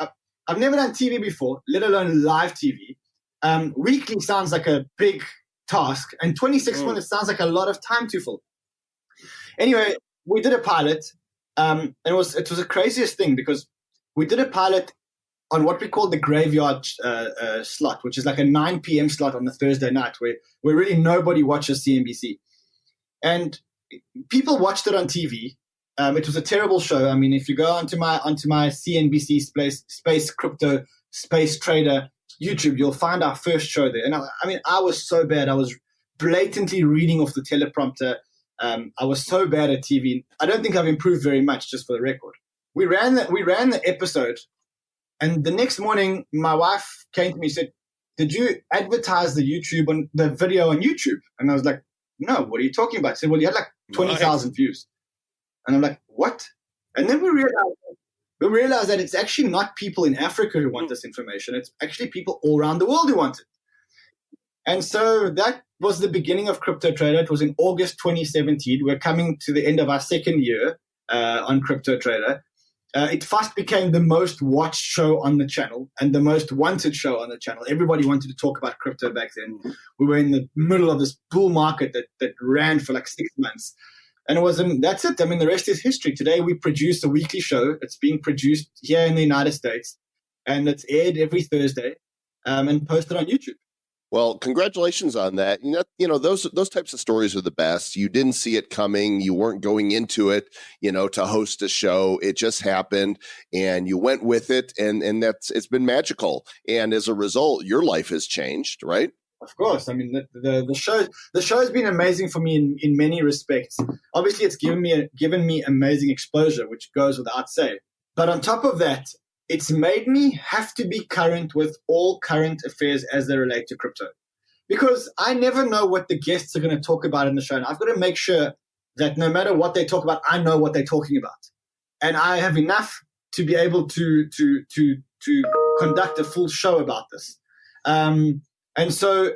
I've never done TV before, let alone live TV. Weekly sounds like a big task, and 26 minutes sounds like a lot of time to fill. Anyway, we did a pilot. And it was the craziest thing, because we did a pilot on what we call the graveyard slot, which is like a 9 p.m. slot on a Thursday night where really nobody watches CNBC. And people watched it on TV. It was a terrible show. I mean, if you go onto my CNBC Space Crypto Space Trader YouTube, you'll find our first show there. And I was so bad. I was blatantly reading off the teleprompter. I was so bad at TV. I don't think I've improved very much, just for the record. We ran the episode, and the next morning, my wife came to me and said, did you advertise the video on YouTube? And I was like, no, what are you talking about? She said, well, you had like 20,000 views. And I'm like, what? And then we realized that it's actually not people in Africa who want this information. It's actually people all around the world who want it. And so that was the beginning of Crypto Trader. It was in August 2017. We're coming to the end of our second year on Crypto Trader. It fast became the most watched show on the channel and the most wanted show on the channel. Everybody wanted to talk about crypto back then. We were in the middle of this bull market that ran for like 6 months. And it was, that's it. I mean, the rest is history. Today we produce a weekly show. It's being produced here in the United States, and it's aired every Thursday and posted on YouTube. Well, congratulations on that. Those types of stories are the best. You didn't see it coming. You weren't going into it, to host a show. It just happened and you went with it, and it's been magical. And as a result, your life has changed, right? Of course. I mean, the show has been amazing for me in many respects. Obviously, it's given me amazing exposure, which goes without saying. But on top of that, it's made me have to be current with all current affairs as they relate to crypto, because I never know what the guests are going to talk about in the show. And I've got to make sure that no matter what they talk about, I know what they're talking about, and I have enough to be able to conduct a full show about this. And so,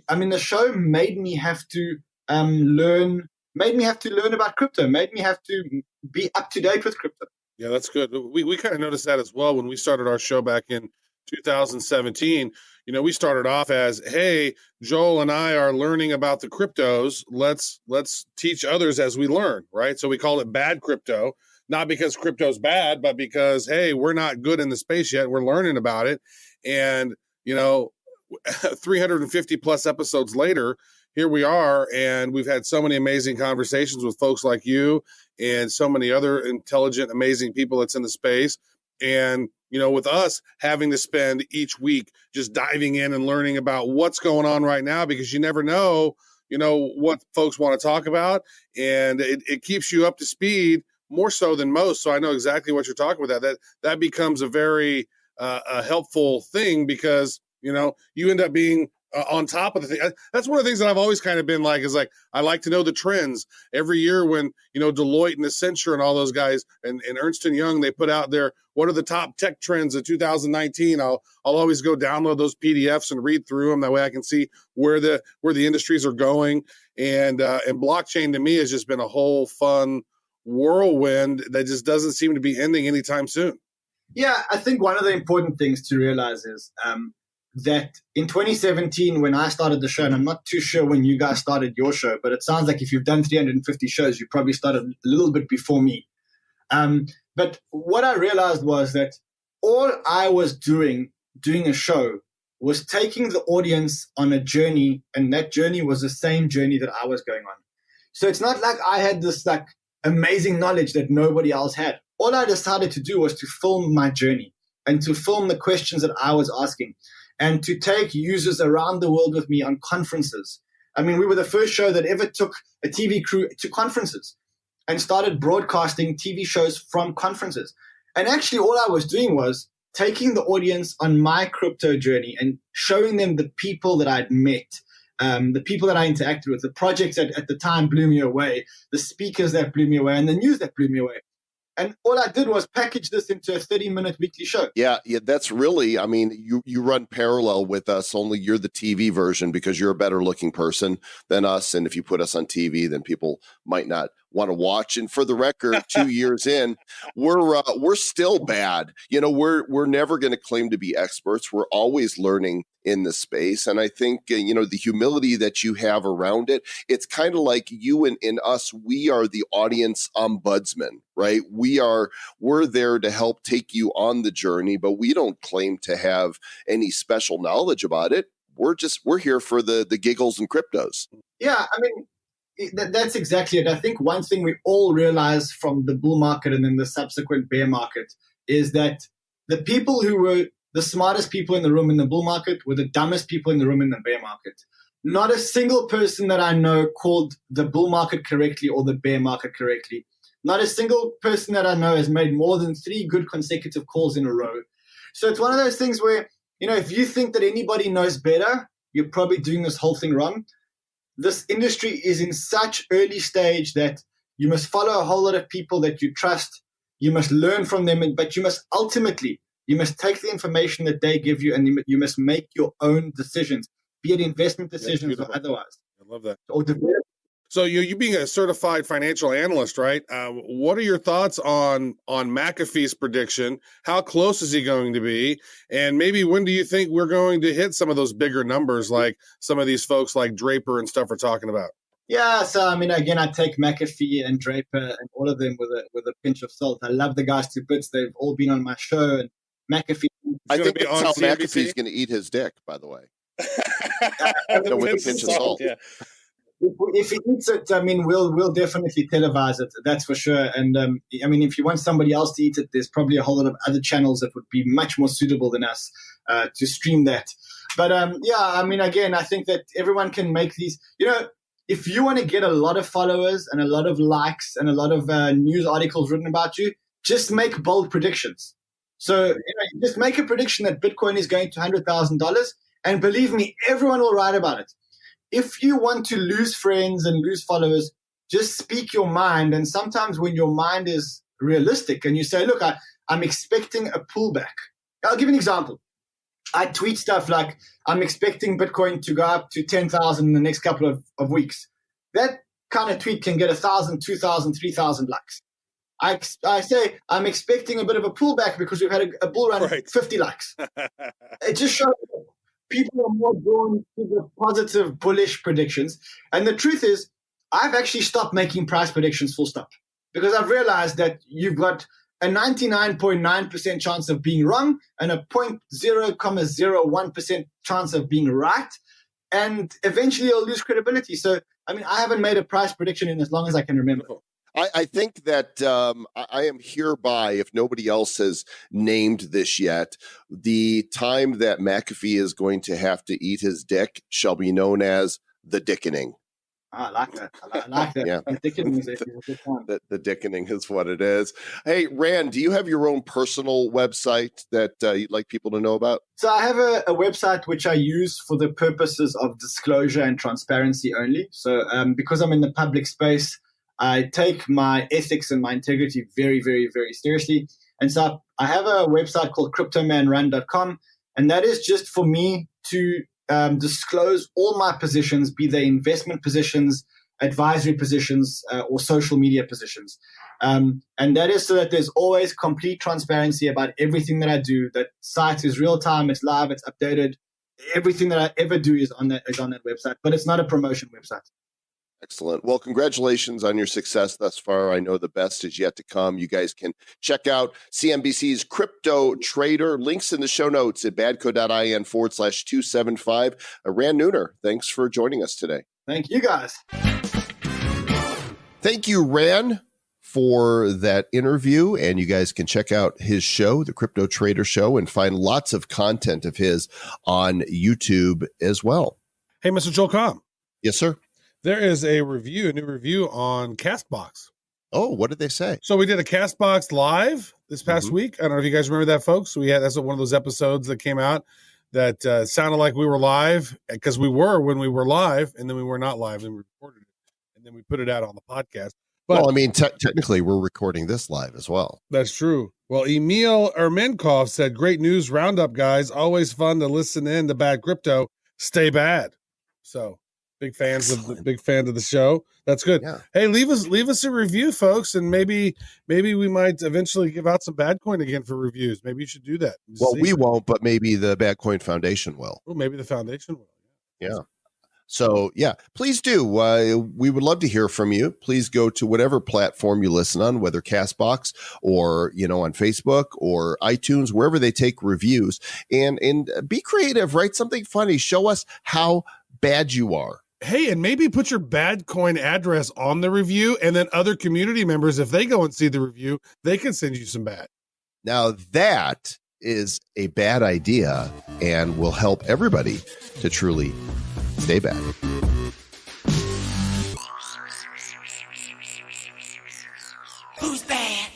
I mean, the show made me have to learn about crypto, made me have to be up to date with crypto. Yeah, that's good. We kind of noticed that as well when we started our show back in 2017. We started off as, hey, Joel and I are learning about the cryptos. Let's teach others as we learn, right? So we call it bad crypto, not because crypto's bad, but because, hey, we're not good in the space yet. We're learning about it. And, 350 plus episodes later, here we are, and we've had so many amazing conversations with folks like you and so many other intelligent, amazing people that's in the space. And, with us having to spend each week just diving in and learning about what's going on right now, because you never know, what folks want to talk about. And it keeps you up to speed more so than most. So I know exactly what you're talking about. That becomes a very helpful thing, because, you end up being on top of the thing. That's one of the things that I've always kind of been like, is like, I like to know the trends. Every year when, Deloitte and Accenture and all those guys and Ernst & Young, they put out their, what are the top tech trends of 2019? I'll always go download those PDFs and read through them. That way I can see where the industries are going. And blockchain to me has just been a whole fun whirlwind that just doesn't seem to be ending anytime soon. Yeah, I think one of the important things to realize is, that in 2017, when I started the show, and I'm not too sure when you guys started your show, but it sounds like if you've done 350 shows, you probably started a little bit before me. But what I realized was that all I was doing a show was taking the audience on a journey, and that journey was the same journey that I was going on. So it's not like I had this like amazing knowledge that nobody else had. All I decided to do was to film my journey and to film the questions that I was asking, and to take users around the world with me on conferences. I mean, we were the first show that ever took a TV crew to conferences and started broadcasting TV shows from conferences. And actually, all I was doing was taking the audience on my crypto journey and showing them the people that I'd met, the people that I interacted with, the projects that at the time blew me away, the speakers that blew me away, and the news that blew me away. And all I did was package this into a 30-minute weekly show. Yeah, that's really, I mean, you run parallel with us, only you're the TV version because you're a better looking person than us. And if you put us on TV, then people might not want to watch. And for the record, 2 years in, we're still bad. We're never going to claim to be experts. We're always learning in the space. And I think, the humility that you have around it, it's kind of like you and us, we are the audience ombudsman, right? We're there to help take you on the journey, but we don't claim to have any special knowledge about it. We're here for the giggles and cryptos. Yeah, I mean, that's exactly it. I think one thing we all realize from the bull market and then the subsequent bear market is that the people who were the smartest people in the room in the bull market were the dumbest people in the room in the bear market. Not a single person that I know called the bull market correctly or the bear market correctly. Not a single person that I know has made more than 3 good consecutive calls in a row. So it's one of those things where, if you think that anybody knows better, you're probably doing this whole thing wrong. This industry is in such early stage that you must follow a whole lot of people that you trust. You must learn from them, but you must take the information that they give you and you must make your own decisions. be it investment decisions or otherwise. I love that. Or develop. So you being a certified financial analyst, right? What are your thoughts on McAfee's prediction? How close is he going to be? And maybe when do you think we're going to hit some of those bigger numbers like some of these folks like Draper and stuff are talking about? Yeah, so I mean, again, I take McAfee and Draper and all of them with a pinch of salt. I love the guys to bits. They've all been on my show. And McAfee. I think that's how McAfee's going to eat his dick, by the way. No, with a pinch of salt. Yeah. If he eats it, I mean, we'll definitely televise it. That's for sure. And I mean, if you want somebody else to eat it, there's probably a whole lot of other channels that would be much more suitable than us to stream that. But yeah, I mean, again, I think that everyone can make these. You know, if you want to get a lot of followers and a lot of likes and a lot of news articles written about you, just make bold predictions. So you know, just make a prediction that Bitcoin is going to $100,000, and believe me, everyone will write about it. If you want to lose friends and lose followers, just speak your mind. And sometimes when your mind is realistic and you say, look, I'm expecting a pullback. I'll give you an example. I tweet stuff like, I'm expecting Bitcoin to go up to 10,000 in the next couple of weeks. That kind of tweet can get 1,000, 2,000, 3,000 likes. I say, I'm expecting a bit of a pullback because we've had a bull run, right. 50 likes. It just shows people are more drawn to the positive, bullish predictions. And the truth is, I've actually stopped making price predictions full stop because I've realized that you've got a 99.9% chance of being wrong and a 0.001% chance of being right. And eventually you'll lose credibility. So, I mean, I haven't made a price prediction in as long as I can remember. I think that I am hereby, if nobody else has named this yet, the time that McAfee is going to have to eat his dick shall be known as the dickening. I like that. I like that. Yeah. The dickening is a good one. The dickening is what it is. Hey, Rand, do you have your own personal website that you'd like people to know about? So I have a website which I use for the purposes of disclosure and transparency only. So because I'm in the public space, I take my ethics and my integrity very, very, very seriously. And so I have a website called cryptomanrun.com, and that is just for me to disclose all my positions, be they investment positions, advisory positions, or social media positions. And that is so that there's always complete transparency about everything that I do. That site is real time, it's live, it's updated. Everything that I ever do is on that website, but it's not a promotion website. Excellent. Well, congratulations on your success thus far. I know the best is yet to come. You guys can check out CNBC's Crypto Trader. Links in the show notes at badco.in/275. Ran Neuner, thanks for joining us today. Thank you, guys. Thank you, Ran, for that interview. And you guys can check out his show, the Crypto Trader Show, and find lots of content of his on YouTube as well. Hey, Mr. Joel Comm. Yes, sir. There is a new review on CastBox. Oh, what did they say? So we did a CastBox live this past week. I don't know if you guys remember that, folks. That's one of those episodes that came out that sounded like we were live because we were when we were live, and then we were not live and we recorded it, and then we put it out on the podcast. But, well, I mean, technically, we're recording this live as well. That's true. Well, Emil Ermenkov said, "Great news roundup, guys. Always fun to listen in to Bad Crypto. Stay bad." So. Big fans of the show. That's good. Yeah. Hey, leave us a review, folks, and maybe we might eventually give out some Badcoin again for reviews. Maybe you should do that. Well, we won't, but maybe the Badcoin Foundation will. Oh, maybe the foundation will. Yeah. So, yeah, please do. We would love to hear from you. Please go to whatever platform you listen on, whether CastBox or, on Facebook or iTunes, wherever they take reviews, and be creative. Write something funny. Show us how bad you are. Hey, and maybe put your Badcoin address on the review, and then other community members, if they go and see the review, they can send you some bad. Now, that is a bad idea and will help everybody to truly stay bad. Who's bad?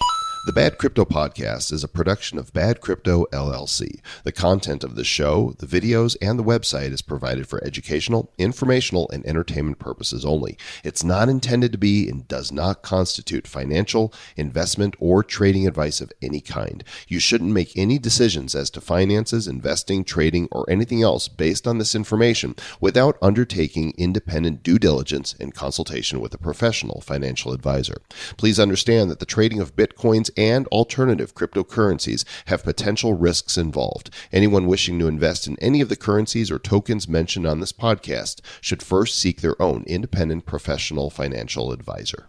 The Bad Crypto Podcast is a production of Bad Crypto LLC. The content of the show, the videos, and the website is provided for educational, informational, and entertainment purposes only. It's not intended to be and does not constitute financial, investment, or trading advice of any kind. You shouldn't make any decisions as to finances, investing, trading, or anything else based on this information without undertaking independent due diligence and consultation with a professional financial advisor. Please understand that the trading of Bitcoins and alternative cryptocurrencies have potential risks involved. Anyone wishing to invest in any of the currencies or tokens mentioned on this podcast should first seek their own independent professional financial advisor.